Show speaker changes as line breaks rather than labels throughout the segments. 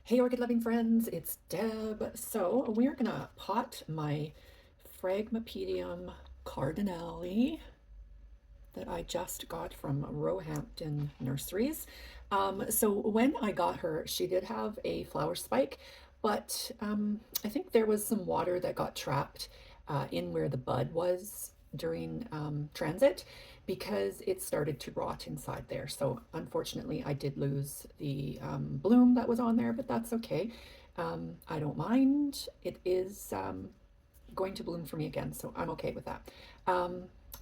Hey, orchid loving friends, it's Deb. So we're gonna pot my Phragmipedium Cardinale that I just got from Roehampton Nurseries. So when I got her, she did have a flower spike, but I think there was some water that got trapped in where the bud was during transit because it started to rot inside there. So unfortunately, I did lose the bloom that was on there, but that's okay. I don't mind. It is going to bloom for me again, so I'm okay with that.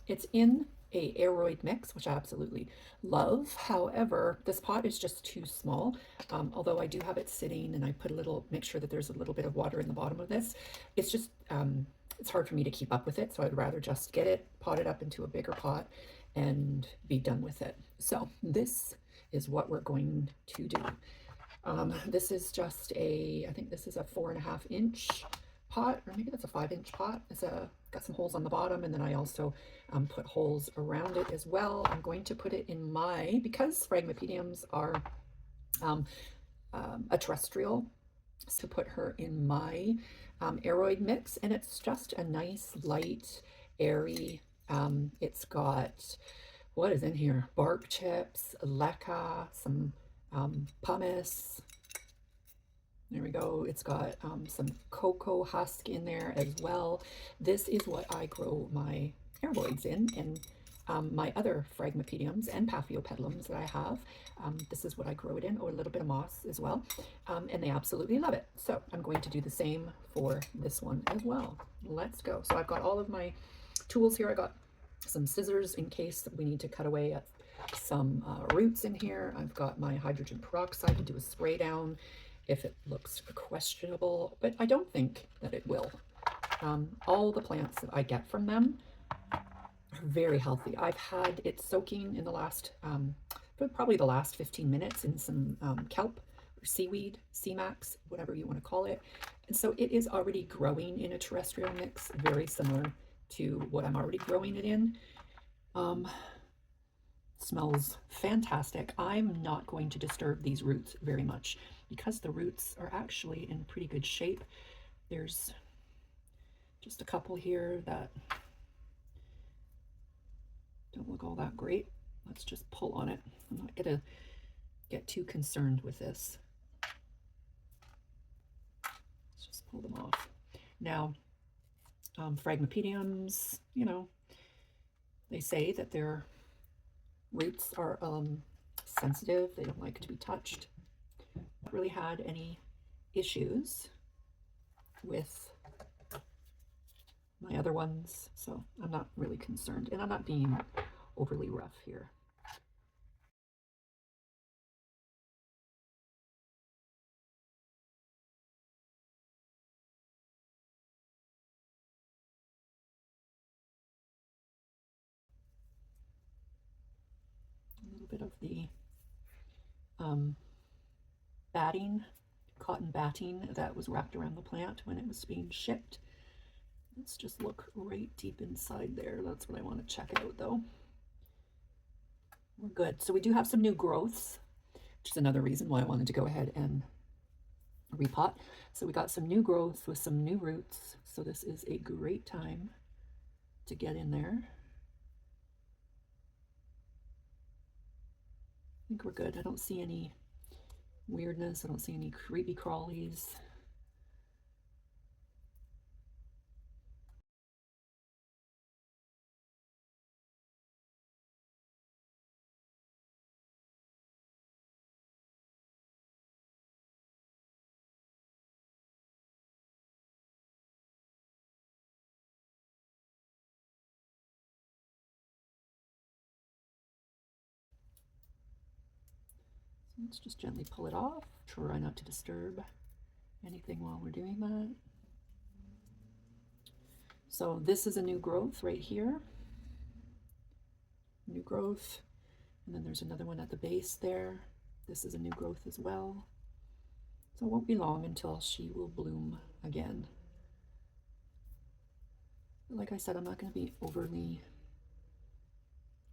It's in a aeroid mix, which I absolutely love. However, this pot is just too small. Although I do have it sitting and I put a little, make sure that there's a little bit of water in the bottom of this. It's just, it's hard for me to keep up with it. So I'd rather just get it potted up into a bigger pot and be done with it. So this is what we're going to do. This is just a, I think this is a 4.5 inch pot, or maybe that's a 5 inch pot. It's got some holes on the bottom, and then I also put holes around it as well. I'm going to put it in my, because Phragmipediums are a terrestrial, to put her in my aeroid mix, and it's just a nice, light, airy, it's got, what is in here? Bark chips, leca, some pumice. There we go. It's got some cocoa husk in there as well. This is what I grow my aeroids in, and my other Phragmipediums and Paphiopedilums that I have. This is what I grow it in, or a little bit of moss as well. And they absolutely love it. So I'm going to do the same for this one as well. Let's go. So I've got all of my tools here. I got some scissors in case we need to cut away at some roots in here. I've got my hydrogen peroxide to do a spray down if it looks questionable, but I don't think that it will. All the plants that I get from them are very healthy. I've had it soaking in the last, probably the last 15 minutes in some kelp or seaweed, C-Max, whatever you want to call it. And so it is already growing in a terrestrial mix, very similar to what I'm already growing it in. Smells fantastic. I'm not going to disturb these roots very much because the roots are actually in pretty good shape. There's just a couple here that don't look all that great. Let's just pull on it. I'm not gonna get too concerned with this. Let's just pull them off. Now, Phragmipediums, you know, they say that their roots are sensitive. They don't like to be touched. Not really had any issues with my other ones, so I'm not really concerned, and I'm not being overly rough here. A little bit of the batting, cotton batting that was wrapped around the plant when it was being shipped. Let's just look right deep inside there. That's what I want to check out though. We're good. So we do have some new growths, which is another reason why I wanted to go ahead and repot. So we got some new growth with some new roots. So this is a great time to get in there. I think we're good. I don't see any weirdness. I don't see any creepy crawlies. So let's just gently pull it off. Try not to disturb anything while we're doing that. So this is a new growth right here. New growth. And then there's another one at the base there. This is a new growth as well. So it won't be long until she will bloom again. Like I said, I'm not going to be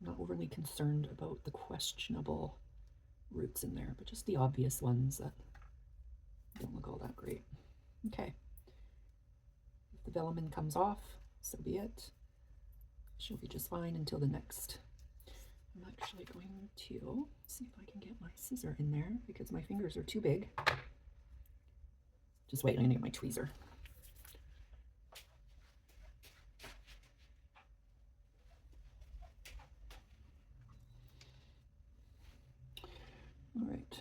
not overly concerned about the questionable roots in there, but just the obvious ones that Don't look all that great. Okay. If the velamin comes off, so be it. She'll be just fine until the next. I'm actually going to see if I can get my scissor in there because my fingers are too big. Just wait, I'm gonna get my tweezer. All right.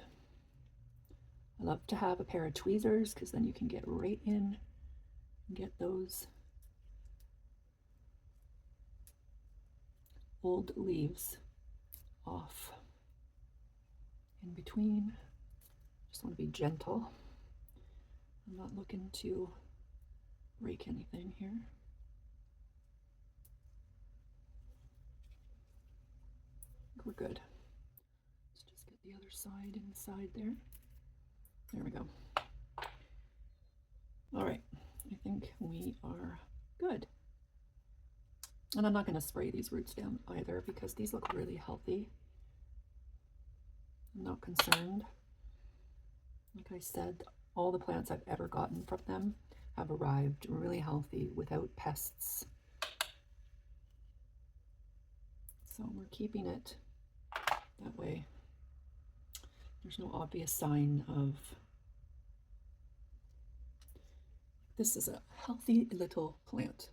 I love to have a pair of tweezers because then you can get right in and get those old leaves off in between. Just want to be gentle. I'm not looking to break anything here. I think we're good. Let's just get the other side inside there. There we go. All right, I think we are good. And I'm not going to spray these roots down either because these look really healthy. I'm not concerned. Like I said, all the plants I've ever gotten from them have arrived really healthy without pests. So we're keeping it that way. There's no obvious sign of this is a healthy little plant.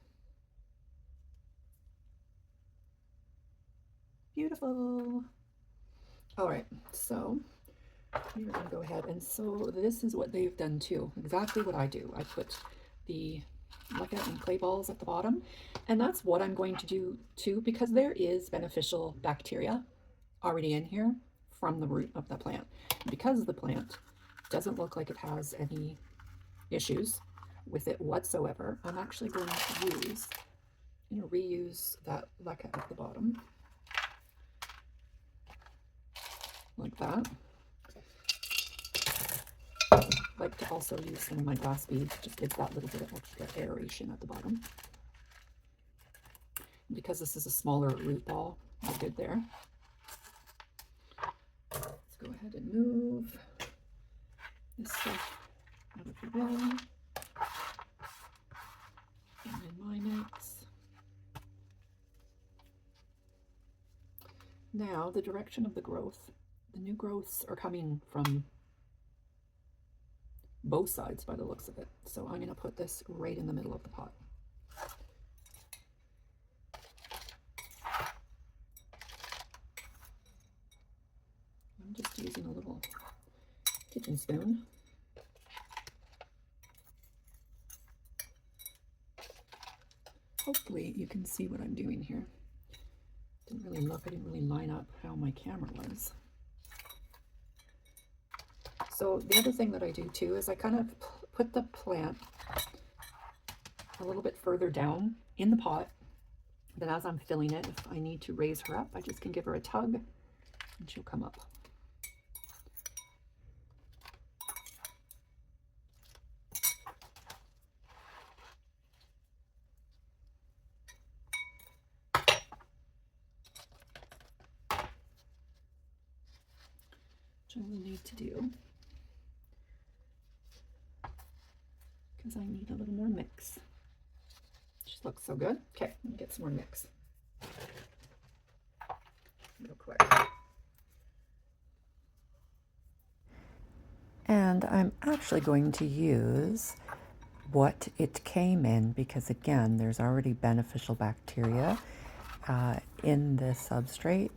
Beautiful. All right, so we're gonna go ahead, and so this is what they've done too. Exactly what I do. I put the leca and clay balls at the bottom, and that's what I'm going to do too because there is beneficial bacteria already in here from the root of the plant. Because the plant doesn't look like it has any issues with it whatsoever, I'm actually going to reuse that leca at the bottom like that. I like to also use some of my glass beads, just gives that little bit of extra aeration at the bottom. And because this is a smaller root ball, we're good there. Let's go ahead and move this stuff out of the way. And in my mix. Now, the direction of the growth. The new growths are coming from both sides by the looks of it. So I'm going to put this right in the middle of the pot. I'm just using a little kitchen spoon. Hopefully you can see what I'm doing here. I didn't really line up how my camera was. So the other thing that I do too is I kind of put the plant a little bit further down in the pot. Then as I'm filling it, if I need to raise her up, I just can give her a tug and she'll come up. Which I will need to do because I need a little more mix. Just looks so good. Okay, let me get some more mix real quick. And I'm actually going to use what it came in because again, there's already beneficial bacteria in the substrate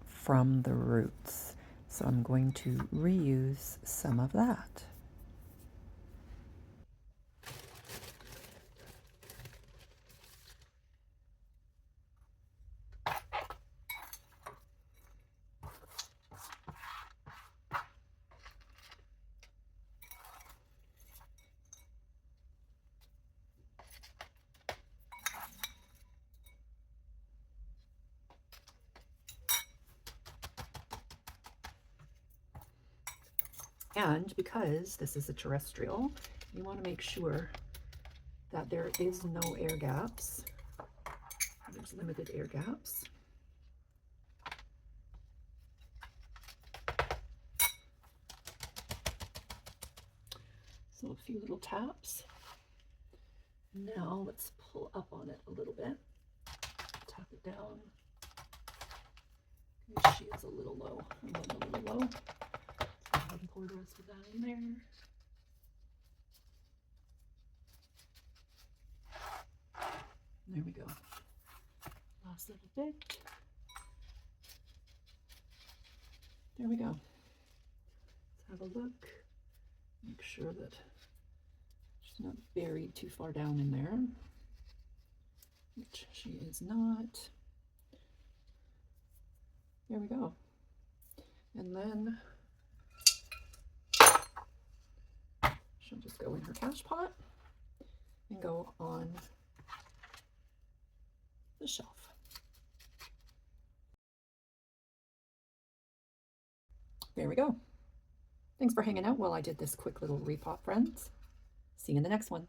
from the roots. So I'm going to reuse some of that. And because this is a terrestrial, you want to make sure that there is no air gaps. There's limited air gaps. So a few little taps. Now let's pull up on it a little bit. Tap it down. Okay, she is a little low. I'm going a little low. Let's go ahead and pour the rest of that in there. There we go. Last little bit. There we go. Let's have a look. Make sure that she's not buried too far down in there, which she is not. There we go. And then she'll just go in her cash pot and go on the shelf. There we go. Thanks for hanging out while I did this quick little repot, friends. See you in the next one.